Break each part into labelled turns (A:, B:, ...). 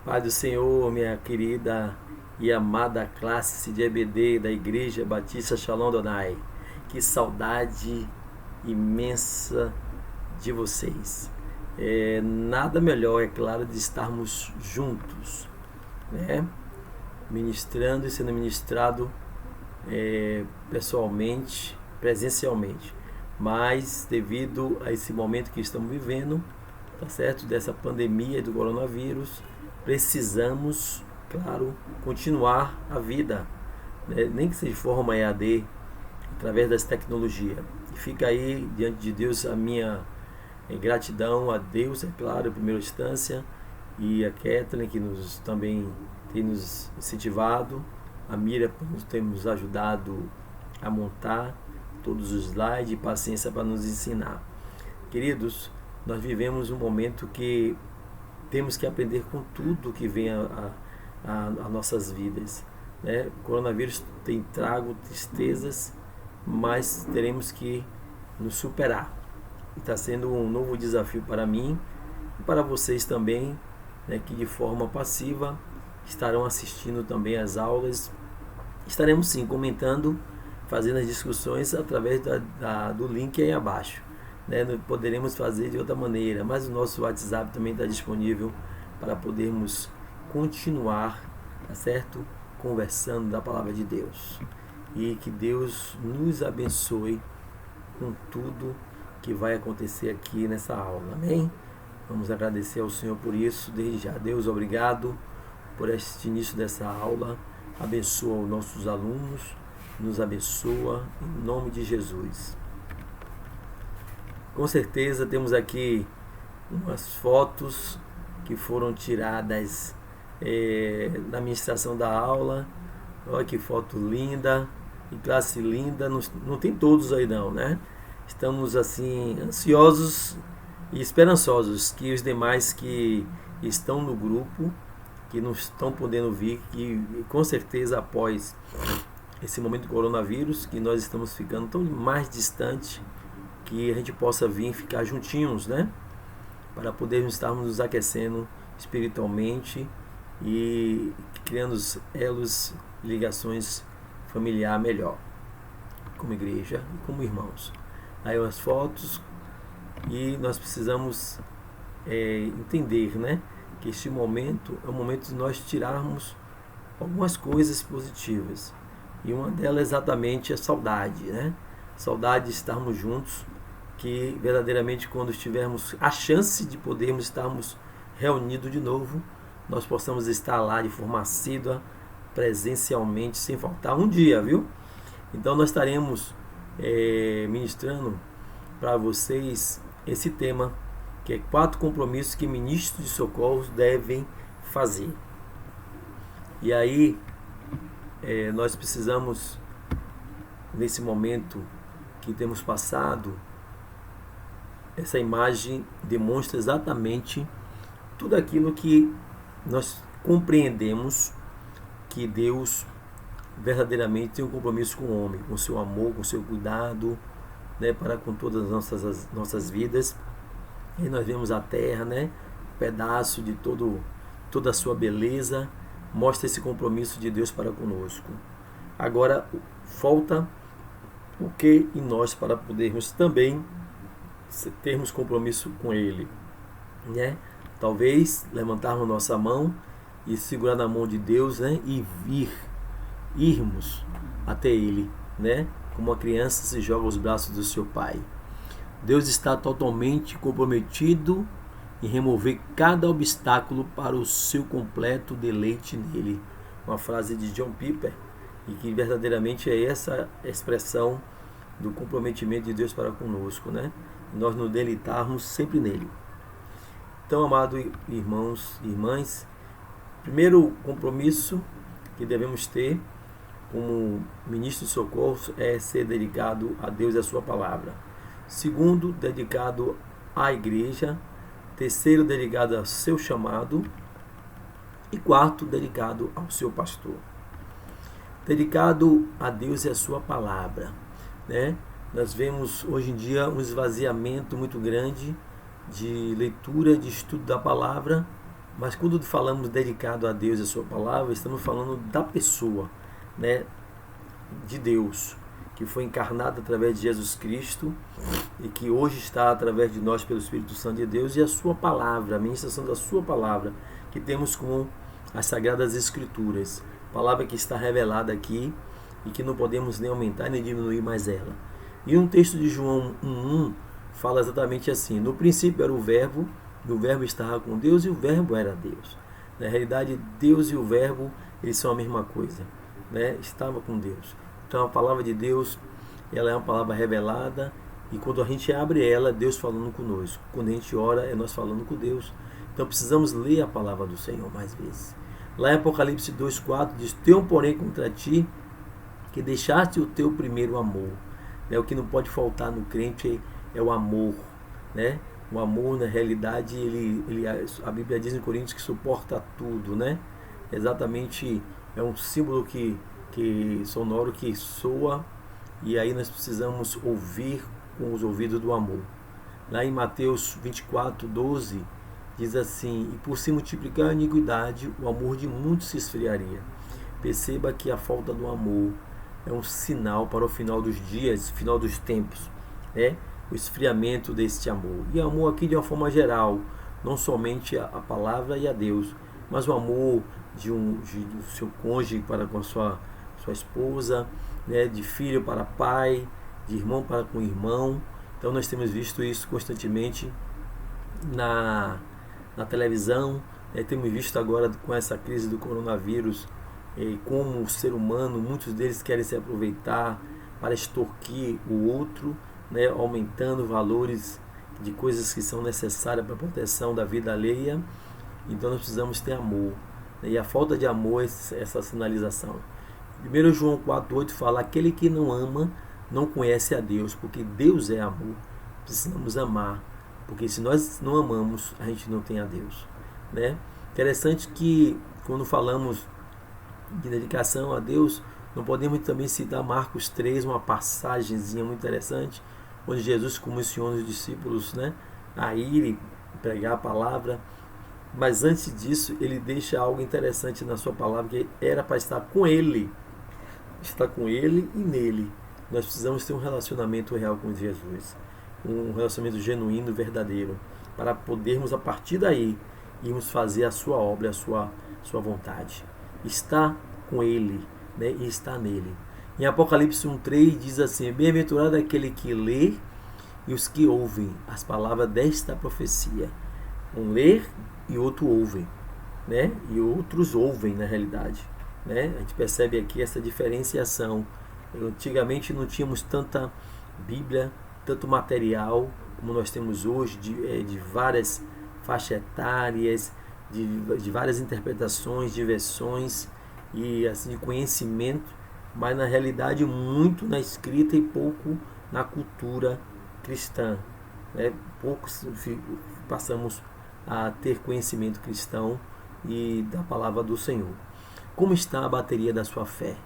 A: Pai do Senhor, minha querida e amada classe de EBD da Igreja Batista Shalom Donai. Que saudade imensa de vocês. Nada melhor, é claro, de estarmos juntos, né? Ministrando e sendo ministrado pessoalmente, presencialmente. Mas devido a esse momento que estamos vivendo, tá certo? Dessa pandemia do coronavírus, precisamos, claro, continuar a vida, né? Nem que seja de forma EAD, através das tecnologias. E fica aí diante de Deus a minha gratidão a Deus, é claro, em primeira instância, e a Kathleen, que também tem nos incentivado, a Mira, por nos ter nos ajudado a montar todos os slides e paciência para nos ensinar. Queridos, nós vivemos um momento que temos que aprender com tudo que vem a nossas vidas, né? O coronavírus tem trago tristezas, mas teremos que nos superar. Está sendo um novo desafio para mim e para vocês também, né, que de forma passiva estarão assistindo também às aulas. Estaremos sim comentando, fazendo as discussões através do link aí abaixo, né? Poderemos fazer de outra maneira, mas o nosso WhatsApp também está disponível para podermos continuar, tá certo? Conversando da palavra de Deus. E que Deus nos abençoe com tudo que vai acontecer aqui nessa aula, amém? Vamos agradecer ao Senhor por isso, desde já. Deus, obrigado por este início dessa aula. Abençoa os nossos alunos, nos abençoa em nome de Jesus. Com certeza temos aqui umas fotos que foram tiradas na ministração da aula. Olha que foto linda, que classe linda. Não tem todos aí não, né? Estamos assim ansiosos e esperançosos que os demais que estão no grupo, que não estão podendo vir, que com certeza após esse momento do coronavírus, que nós estamos ficando tão mais distante, que a gente possa vir e ficar juntinhos, né? Para podermos estarmos nos aquecendo espiritualmente e criando elos, ligações familiar melhor, como igreja e como irmãos. Aí as fotos, e nós precisamos entender, né, que este momento é o momento de nós tirarmos algumas coisas positivas, e uma delas é exatamente a saudade, né? Saudade de estarmos juntos, que verdadeiramente quando tivermos a chance de podermos estarmos reunidos de novo, nós possamos estar lá de forma assídua, presencialmente, sem faltar um dia, viu? Então nós estaremos ministrando para vocês esse tema, que é 4 compromissos que ministros de socorro devem fazer. E aí nós precisamos, nesse momento que temos passado, essa imagem demonstra exatamente tudo aquilo que nós compreendemos que Deus verdadeiramente tem um compromisso com o homem, com o seu amor, com o seu cuidado, né, para com todas as nossas vidas. E nós vemos a terra, né, um pedaço de toda a sua beleza, mostra esse compromisso de Deus para conosco. Agora falta o que em nós para podermos também termos compromisso com Ele, né? Talvez levantarmos nossa mão e segurar na mão de Deus, né, e irmos até Ele, né? Como a criança se joga aos braços do seu pai. Deus está totalmente comprometido em remover cada obstáculo para o seu completo deleite nele. Uma frase de John Piper, e que verdadeiramente é essa expressão do comprometimento de Deus para conosco, né? Nós nos deleitarmos sempre nele. Então, amados irmãos e irmãs, primeiro compromisso que devemos ter como ministro de socorro é ser dedicado a Deus e a sua palavra. Segundo, dedicado à igreja. Terceiro, dedicado ao seu chamado. E quarto, dedicado ao seu pastor. Dedicado a Deus e a sua palavra, né? Nós vemos hoje em dia um esvaziamento muito grande de leitura, de estudo da palavra, Mas quando falamos dedicado a Deus e a sua palavra, estamos falando da pessoa, né, de Deus, que foi encarnado através de Jesus Cristo e que hoje está através de nós pelo Espírito Santo de Deus, e a sua palavra, a ministração da sua palavra, que temos com as Sagradas Escrituras, palavra que está revelada aqui e que não podemos nem aumentar nem diminuir mais ela. E um texto de João 1,1 fala exatamente assim: no princípio era o Verbo, e o Verbo estava com Deus, e o Verbo era Deus. Na realidade, Deus e o Verbo, eles são a mesma coisa, né? Estava com Deus. Então a palavra de Deus, ela é uma palavra revelada, e quando a gente abre ela, Deus falando conosco. Quando a gente ora, é nós falando com Deus. Então precisamos ler a palavra do Senhor mais vezes. Lá em Apocalipse 2,4 diz: tenho porém contra ti que deixaste o teu primeiro amor. O que não pode faltar no crente é o amor, né? O amor, na realidade, a Bíblia diz em Coríntios que suporta tudo, né? Exatamente, é um símbolo que sonoro, que soa, e aí nós precisamos ouvir com os ouvidos do amor. Lá em Mateus 24,12 diz assim: e por se multiplicar a iniquidade, o amor de muitos se esfriaria. Perceba que a falta do amor é um sinal para o final dos dias, final dos tempos, né? O esfriamento deste amor. E amor aqui de uma forma geral, não somente a palavra e a Deus, mas o amor do seu cônjuge para com a sua esposa, né? De filho para pai, de irmão para com irmão. Então nós temos visto isso constantemente na televisão, temos visto agora com essa crise do coronavírus, como o ser humano, muitos deles querem se aproveitar para extorquir o outro, né, aumentando valores de coisas que são necessárias para a proteção da vida alheia. Então nós precisamos ter amor, né, e a falta de amor é essa sinalização. 1 João 4,8 fala: aquele que não ama não conhece a Deus, porque Deus é amor. Precisamos amar, porque se nós não amamos, a gente não tem a Deus, né? Interessante que quando falamos de dedicação a Deus, não podemos também citar Marcos 3, uma passagemzinha muito interessante, onde Jesus comissiona os discípulos, né, a irem pregar a palavra. Mas antes disso, ele deixa algo interessante na sua palavra, que era para estar com ele e nele. Nós precisamos ter um relacionamento real com Jesus, um relacionamento genuíno, verdadeiro, para podermos a partir daí irmos fazer a sua obra, a sua vontade. Está com ele, né, e está nele. Em Apocalipse 1,3 diz assim: bem-aventurado é aquele que lê e os que ouvem as palavras desta profecia. Um lê e outro ouve, né? E outros ouvem, na realidade, né? A gente percebe aqui essa diferenciação. Antigamente não tínhamos tanta Bíblia, tanto material como nós temos hoje, de várias faixas etárias, de várias interpretações, de versões e assim, de conhecimento, mas na realidade muito na escrita e pouco na cultura cristã, né? Poucos passamos a ter conhecimento cristão e da palavra do Senhor. Como está a bateria da sua fé,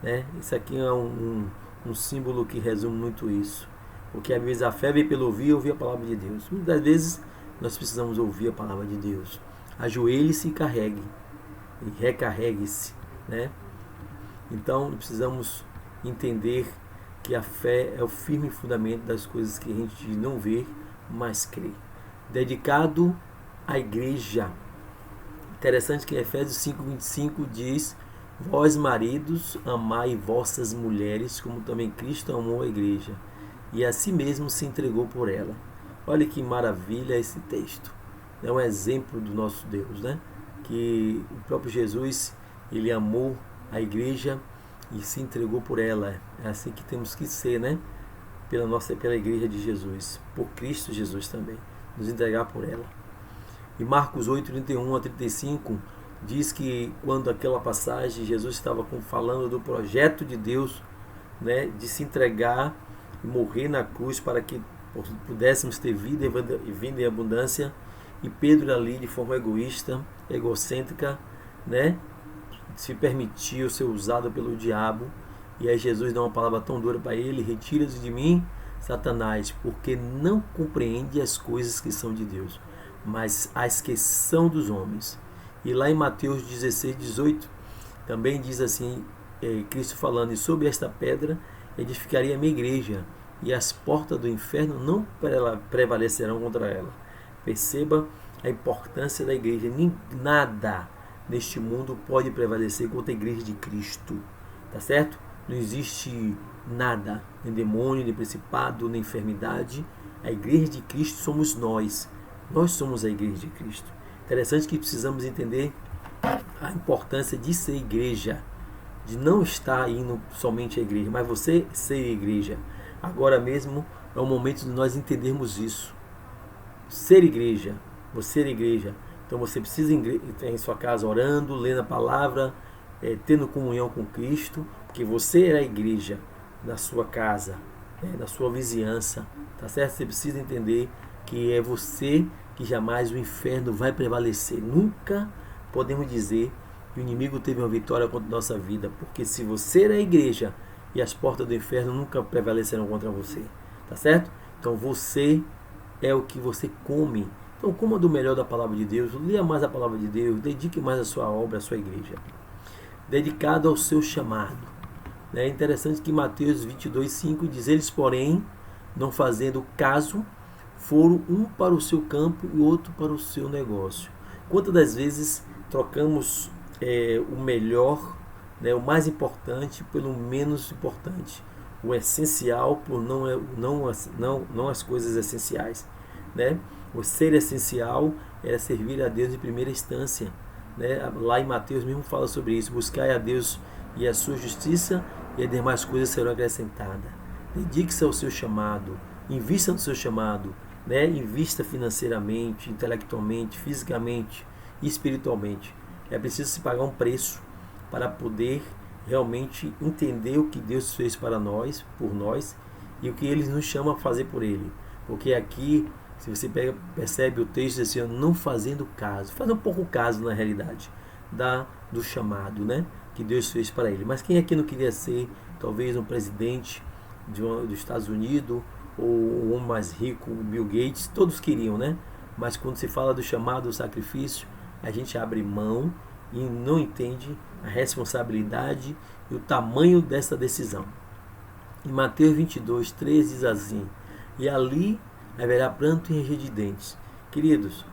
A: né? Isso aqui é um símbolo que resume muito isso, porque às vezes a fé vem pelo ouvir a palavra de Deus. Muitas vezes nós precisamos ouvir a palavra de Deus. Ajoelhe-se e carregue, e recarregue-se, né? Então precisamos entender que a fé é o firme fundamento das coisas que a gente não vê, mas crê. Dedicado à igreja. Interessante que em Efésios 5,25 diz: vós maridos, amai vossas mulheres, como também Cristo amou a igreja, e a si mesmo se entregou por ela. Olha que maravilha esse texto. É um exemplo do nosso Deus, né? Que o próprio Jesus, ele amou a igreja e se entregou por ela. É assim que temos que ser, né? Pela igreja de Jesus, por Cristo Jesus também, nos entregar por ela. E Marcos 8:31-35 diz que quando aquela passagem Jesus estava falando do projeto de Deus, né, de se entregar e morrer na cruz para que pudéssemos ter vida e vida em abundância, e Pedro ali de forma egoísta, egocêntrica, né, se permitiu ser usado pelo diabo. E aí Jesus dá uma palavra tão dura para ele: retira-te de mim, Satanás, porque não compreende as coisas que são de Deus, mas a esqueção dos homens. E lá em Mateus 16, 18, também diz assim, Cristo falando, e sobre esta pedra edificaria a minha igreja, e as portas do inferno não prevalecerão contra ela. Perceba a importância da igreja. Nada neste mundo pode prevalecer contra a igreja de Cristo. Tá certo? Não existe nada, nem demônio, nem principado, nem enfermidade. A igreja de Cristo somos nós. Nós somos a igreja de Cristo. Interessante que precisamos entender a importância de ser igreja, de não estar indo somente à igreja, mas você ser igreja. Agora mesmo é o momento de nós entendermos isso. Ser igreja, você ser igreja. Então você precisa estar em sua casa orando, lendo a palavra, tendo comunhão com Cristo, porque você é a igreja na sua casa, na sua vizinhança, tá certo? Você precisa entender que é você que jamais o inferno vai prevalecer. Nunca podemos dizer que o inimigo teve uma vitória contra a nossa vida, porque se você é a igreja, e as portas do inferno nunca prevalecerão contra você, tá certo? Então você é o que você come. Então coma do melhor da palavra de Deus, leia mais a palavra de Deus, dedique mais a sua obra, a sua igreja, dedicado ao seu chamado. É interessante que Mateus 22:5 diz, eles porém, não fazendo caso, foram um para o seu campo e outro para o seu negócio. Quantas das vezes trocamos o melhor, o mais importante pelo menos importante, o essencial por não as coisas essenciais, né? O ser essencial era servir a Deus em primeira instância, né? Lá em Mateus mesmo fala sobre isso, buscai a Deus e a sua justiça e as demais coisas serão acrescentadas. Dedique-se ao seu chamado, invista no seu chamado, né? Invista financeiramente, intelectualmente, fisicamente e espiritualmente. É preciso se pagar um preço para poder realmente entender o que Deus fez para nós, por nós, e o que Ele nos chama a fazer por Ele. Porque aqui, se você percebe o texto, diz assim, não fazendo caso, faz um pouco caso na realidade, do chamado, né, que Deus fez para Ele. Mas quem aqui não queria ser, talvez, um presidente dos Estados Unidos, ou o homem mais rico, o Bill Gates? Todos queriam, né? Mas quando se fala do chamado, do sacrifício, a gente abre mão e não entende a responsabilidade e o tamanho dessa decisão. Em Mateus 22:13 diz assim, e ali haverá pranto e ranger de dentes. Queridos,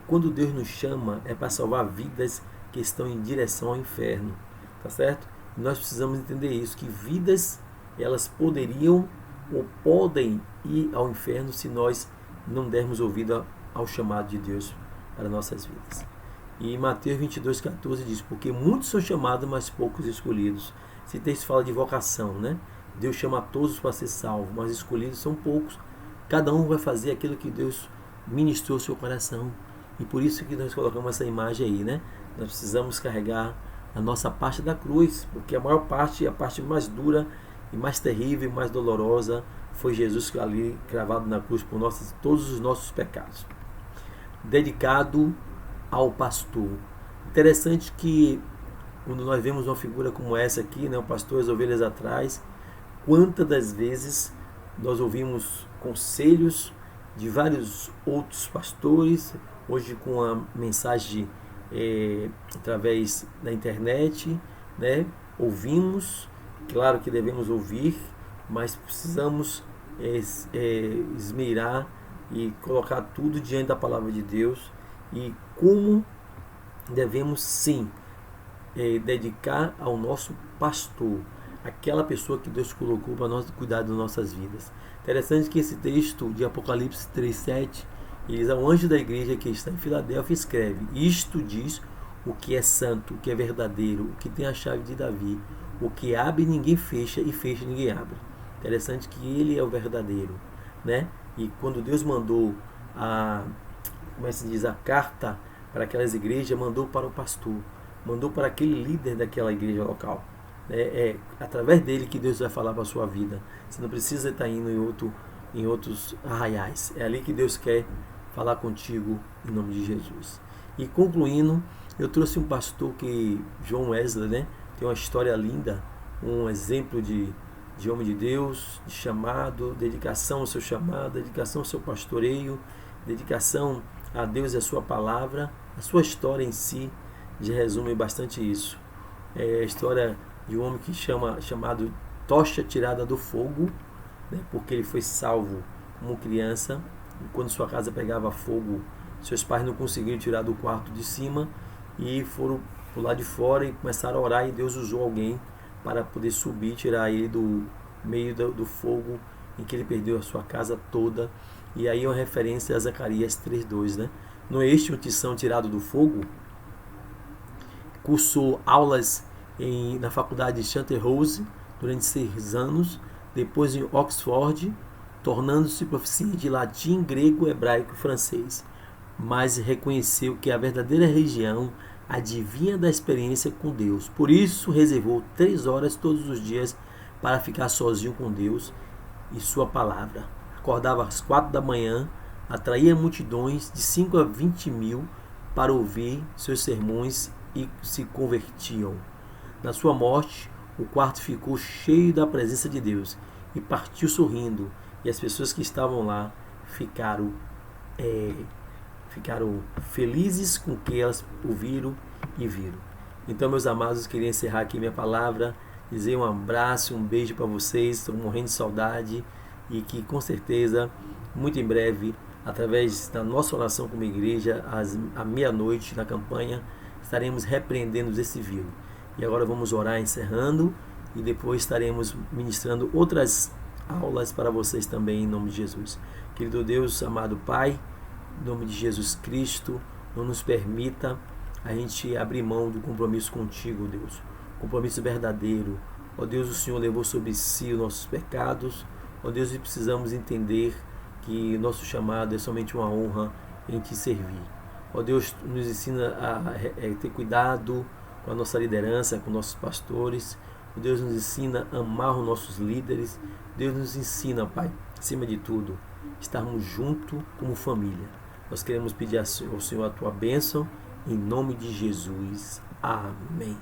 A: quando Deus nos chama é para salvar vidas que estão em direção ao inferno, tá certo? E nós precisamos entender isso, que vidas elas poderiam ou podem ir ao inferno se nós não dermos ouvido ao chamado de Deus para nossas vidas. E em Mateus 22:14 diz, porque muitos são chamados, mas poucos escolhidos. Esse texto fala de vocação, né? Deus chama a todos para ser salvo, mas escolhidos são poucos. Cada um vai fazer aquilo que Deus ministrou ao seu coração. E por isso que nós colocamos essa imagem aí, né? Nós precisamos carregar a nossa parte da cruz, porque a maior parte, a parte mais dura e mais terrível e mais dolorosa, foi Jesus ali cravado na cruz por todos os nossos pecados. Dedicado ao pastor. Interessante que quando nós vemos uma figura como essa aqui, né, o pastor e as ovelhas atrás, quantas das vezes nós ouvimos conselhos de vários outros pastores, hoje com a mensagem através da internet, né, ouvimos, claro que devemos ouvir, mas precisamos esmerar e colocar tudo diante da palavra de Deus, e como devemos sim dedicar ao nosso pastor, aquela pessoa que Deus colocou para nós cuidar das nossas vidas. Interessante que esse texto de Apocalipse 3:7 diz, ao anjo da igreja que está em Filadélfia escreve, isto diz o que é santo, o que é verdadeiro, o que tem a chave de Davi, o que abre ninguém fecha e fecha ninguém abre. Interessante que ele é o verdadeiro, né? E quando Deus mandou a carta para aquelas igrejas, mandou para o pastor, mandou para aquele líder daquela igreja local. É através dele que Deus vai falar para a sua vida. Você não precisa estar indo em outros arraiais. É ali que Deus quer falar contigo, em nome de Jesus. E concluindo, eu trouxe um pastor John Wesley, né? Tem uma história linda, um exemplo de homem de Deus, de chamado, dedicação ao seu chamado, dedicação ao seu pastoreio, dedicação a Deus e a sua palavra, a sua história em si já resume bastante isso. É a história de um homem chamado Tocha Tirada do Fogo, né, porque ele foi salvo como criança. E quando sua casa pegava fogo, seus pais não conseguiram tirar do quarto de cima e foram pro lado de fora e começaram a orar, e Deus usou alguém para poder subir, tirar ele do meio do fogo em que ele perdeu a sua casa toda. E aí é uma referência a Zacarias 3:2, né? No este que são tirado do fogo, cursou aulas na faculdade de Charterhouse durante 6 anos, depois em Oxford, tornando-se proficiente de latim, grego, hebraico e francês, mas reconheceu que a verdadeira religião adivinha da experiência com Deus. Por isso, reservou 3 horas todos os dias para ficar sozinho com Deus e sua palavra. Acordava às 4 da manhã, atraía multidões de 5 a 20 mil para ouvir seus sermões e se convertiam. Na sua morte, o quarto ficou cheio da presença de Deus e partiu sorrindo, e as pessoas que estavam lá ficaram felizes com o que elas ouviram e viram. Então, meus amados, queria encerrar aqui minha palavra, dizer um abraço, um beijo para vocês. Estou morrendo de saudade, e que com certeza, muito em breve, através da nossa oração como igreja, à meia-noite na campanha, estaremos repreendendo esse vírus. E agora vamos orar encerrando, e depois estaremos ministrando outras aulas para vocês também, em nome de Jesus. Querido Deus, amado Pai, em nome de Jesus Cristo, não nos permita a gente abrir mão do compromisso contigo, Deus. Compromisso verdadeiro. Ó Deus, o Senhor levou sobre si os nossos pecados. Ó Deus, e precisamos entender que nosso chamado é somente uma honra em te servir. Ó Deus, nos ensina a ter cuidado com a nossa liderança, com nossos pastores. Ó Deus, nos ensina a amar os nossos líderes. Deus nos ensina, Pai, acima de tudo, estarmos juntos como família. Nós queremos pedir ao Senhor a tua bênção, em nome de Jesus. Amém.